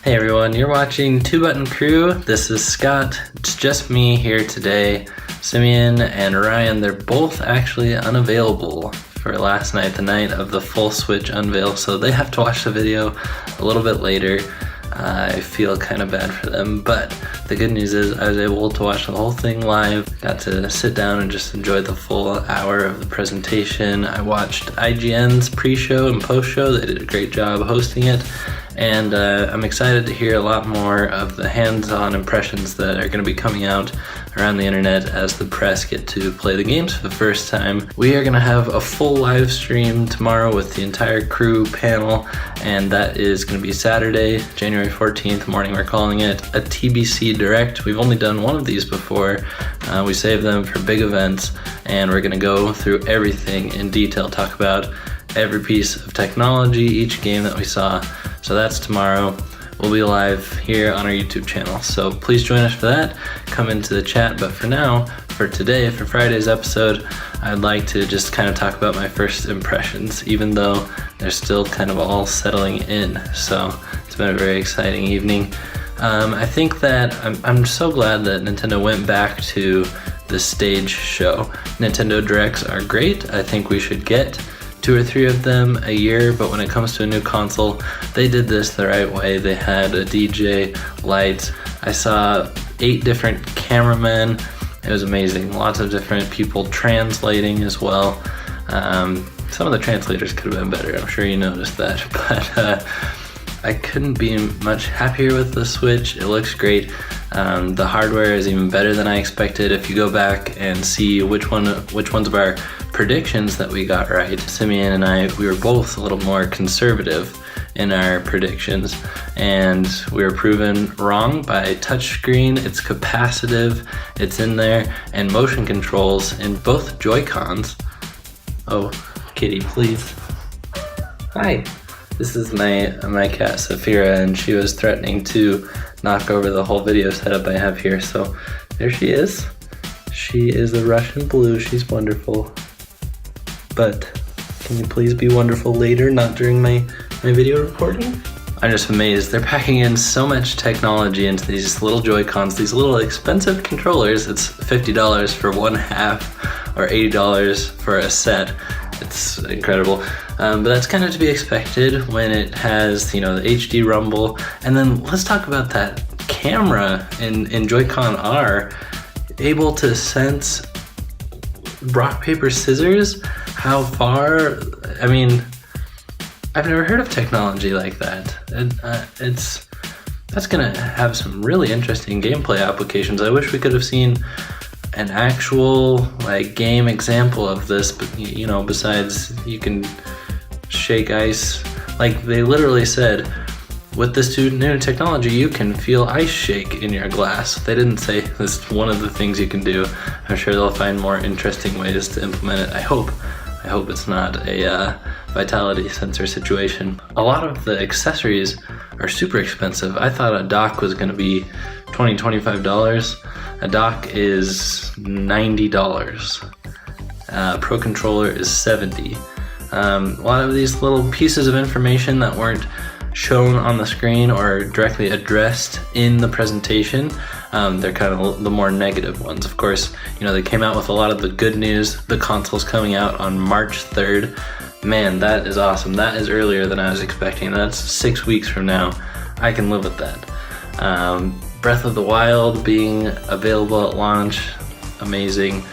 Hey everyone, you're watching Two Button Crew. This is Scott. It's just me here today. Simeon and Ryan, they're both actually unavailable for last night, the night of the full Switch unveil, so they have to watch the video a little bit later. I feel kind of bad for them, but the good news is I was able to watch the whole thing live. Got to sit down and just enjoy the full hour of the presentation. I watched IGN's pre-show and post-show. They did a great job hosting it. And I'm excited to hear a lot more of the hands-on impressions that are going to be coming out around the internet as the press get to play the games for the first time. We are going to have a full live stream tomorrow with the entire crew panel, and that is going to be Saturday, January 14th morning. We're calling it a TBC Direct. We've only done one of these before. We save them for big events, and we're going to go through everything in detail, talk about every piece of technology, each game that we saw. So that's tomorrow. We'll be live here on our YouTube channel. So please join us for that. Come into the chat. But for now, for today, for Friday's episode, I'd like to just kind of talk about my first impressions, even though they're still kind of all settling in. So it's been a very exciting evening. I think that I'm so glad that Nintendo went back to the stage show. Nintendo Directs are great. I think we should get 2 or 3 of them a year, but when it comes to a new console, they did this the right way. They had a DJ, lights. I saw 8 different cameramen. It was amazing. Lots of different people translating as well. Some of the translators could have been better. I'm sure you noticed that, but I couldn't be much happier with the Switch. It looks great. The hardware is even better than I expected. If you go back and see which ones of our predictions that we got right, Simeon and I, we were both a little more conservative in our predictions, and we were proven wrong by touchscreen. It's capacitive, it's in there, and motion controls in both Joy-Cons. Oh, kitty, please. Hi. This is my cat, Saphira, and she was threatening to knock over the whole video setup I have here, so there she is. She is a Russian blue. She's wonderful. But can you please be wonderful later, not during my video recording? I'm just amazed. They're packing in so much technology into these little Joy-Cons, these little expensive controllers. It's $50 for one half or $80 for a set. It's incredible. But that's kind of to be expected when it has, the HD rumble. And then let's talk about that camera in Joy-Con R, able to sense rock, paper, scissors. How far? I mean, I've never heard of technology like that. That's gonna have some really interesting gameplay applications. I wish we could have seen an actual game example of this, but besides you can shake ice. They literally said, with this new technology, you can feel ice shake in your glass. They didn't say this is one of the things you can do. I'm sure they'll find more interesting ways to implement it. I hope it's not a vitality sensor situation. A lot of the accessories are super expensive. I thought a dock was gonna be $25. A dock is $90. Pro controller is $70. A lot of these little pieces of information that weren't shown on the screen or directly addressed in the presentation, they're kind of the more negative ones. Of course, they came out with a lot of the good news. The console's coming out on March 3rd. Man, that is awesome. That is earlier than I was expecting. That's 6 weeks from now. I can live with that. Breath of the Wild being available at launch, amazing.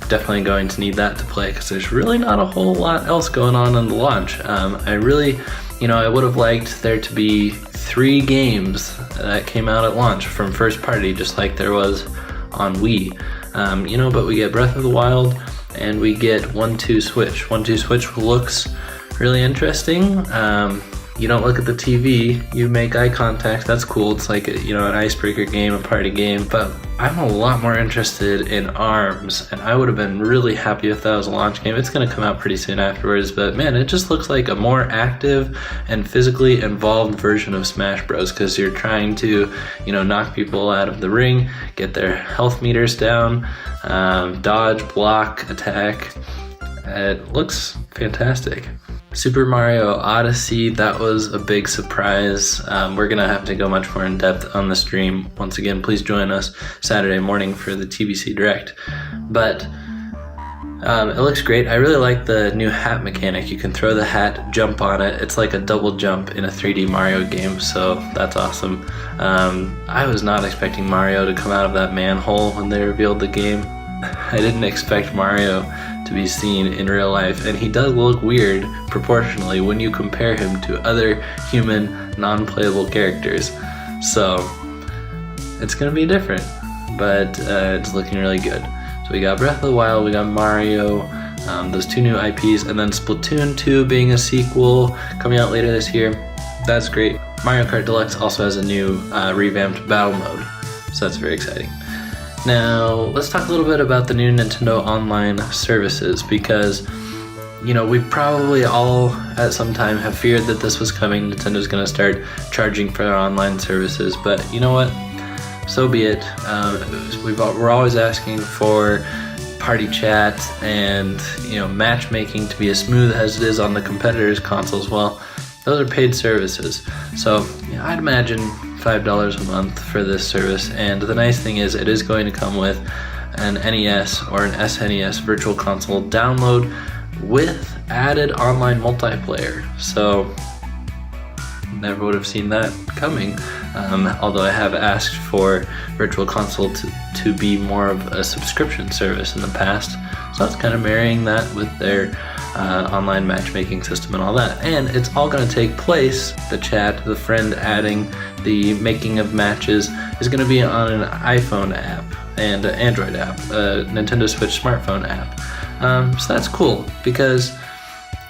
Definitely going to need that to play because there's really not a whole lot else going on in the launch. I really, I would have liked there to be 3 games that came out at launch from first party, just like there was on Wii. But we get Breath of the Wild and we get 1-2 Switch. 1-2 Switch looks really interesting. You don't look at the TV, you make eye contact, that's cool. It's like an icebreaker game, a party game, but I'm a lot more interested in ARMS, and I would have been really happy if that was a launch game. It's gonna come out pretty soon afterwards, but man, it just looks like a more active and physically involved version of Smash Bros, because you're trying to, knock people out of the ring, get their health meters down, dodge, block, attack. It looks fantastic. Super Mario Odyssey, that was a big surprise. We're gonna have to go much more in depth on the stream. Once again, please join us Saturday morning for the TBC Direct. But it looks great. I really like the new hat mechanic. You can throw the hat, jump on it. It's like a double jump in a 3D Mario game, so that's awesome. I was not expecting Mario to come out of that manhole when they revealed the game. I didn't expect Mario to be seen in real life, and he does look weird proportionally when you compare him to other human non-playable characters. So it's gonna be different, but it's looking really good. So we got Breath of the Wild, we got Mario, those two new IPs, and then Splatoon 2 being a sequel coming out later this year. That's great. Mario Kart Deluxe also has a new revamped battle mode, so that's very exciting. Now, let's talk a little bit about the new Nintendo Online services, because, you know, we probably all at some time have feared that this was coming. Nintendo's going to start charging for their online services, but you know what? So be it. We're always asking for party chat and, you know, matchmaking to be as smooth as it is on the competitors' consoles. Well, those are paid services, so yeah, I'd imagine $5 a month for this service. And the nice thing is it is going to come with an NES or an SNES Virtual Console download with added online multiplayer. So never would have seen that coming, although I have asked for Virtual Console to be more of a subscription service in the past. So that's kind of marrying that with their online matchmaking system and all that. And it's all going to take place, the chat, the friend adding, the making of matches, is going to be on an iPhone app and an Android app, a Nintendo Switch smartphone app. So that's cool, because,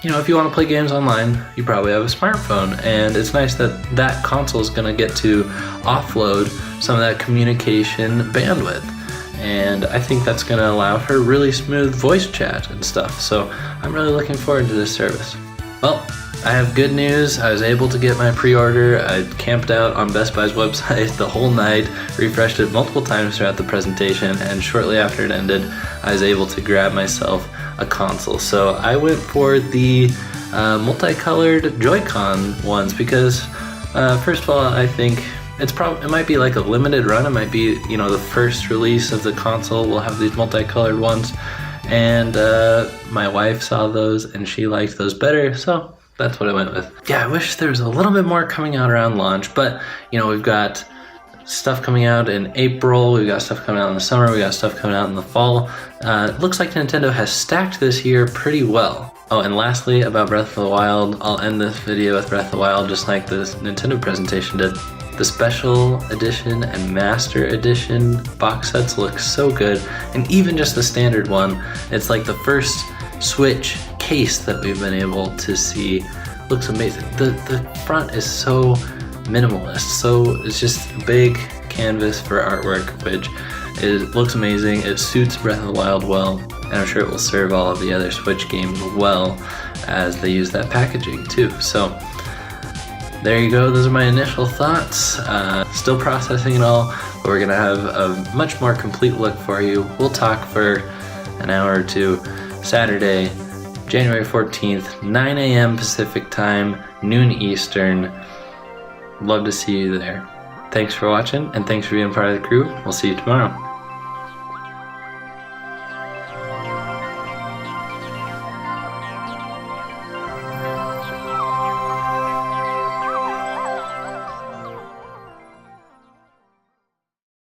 you know, if you want to play games online, you probably have a smartphone, and it's nice that that console is going to get to offload some of that communication bandwidth. And I think that's going to allow for really smooth voice chat and stuff. So I'm really looking forward to this service. Well, I have good news. I was able to get my pre-order. I camped out on Best Buy's website the whole night, refreshed it multiple times throughout the presentation, and shortly after it ended, I was able to grab myself a console. So I went for the multicolored Joy-Con ones because, first of all, I think it might be like a limited run. It might be, you know, the first release of the console will have these multicolored ones, and my wife saw those and she liked those better, so that's what I went with. Yeah, I wish there was a little bit more coming out around launch, but, you know, we've got stuff coming out in April, we've got stuff coming out in the summer, we got stuff coming out in the fall. It looks like Nintendo has stacked this year pretty well. Oh, and lastly, about Breath of the Wild, I'll end this video with Breath of the Wild just like the Nintendo presentation did. The Special Edition and Master Edition box sets look so good, and even just the standard one, it's like the first Switch case that we've been able to see. Looks amazing. The front is so minimalist, so it's just a big canvas for artwork, which looks amazing. It suits Breath of the Wild well, and I'm sure it will serve all of the other Switch games well as they use that packaging too. So there you go, those are my initial thoughts. Still processing it all, but we're gonna have a much more complete look for you. We'll talk for an hour or two, Saturday, January 14th, 9 a.m. Pacific time, noon Eastern. Love to see you there. Thanks for watching, and thanks for being part of the crew. We'll see you tomorrow.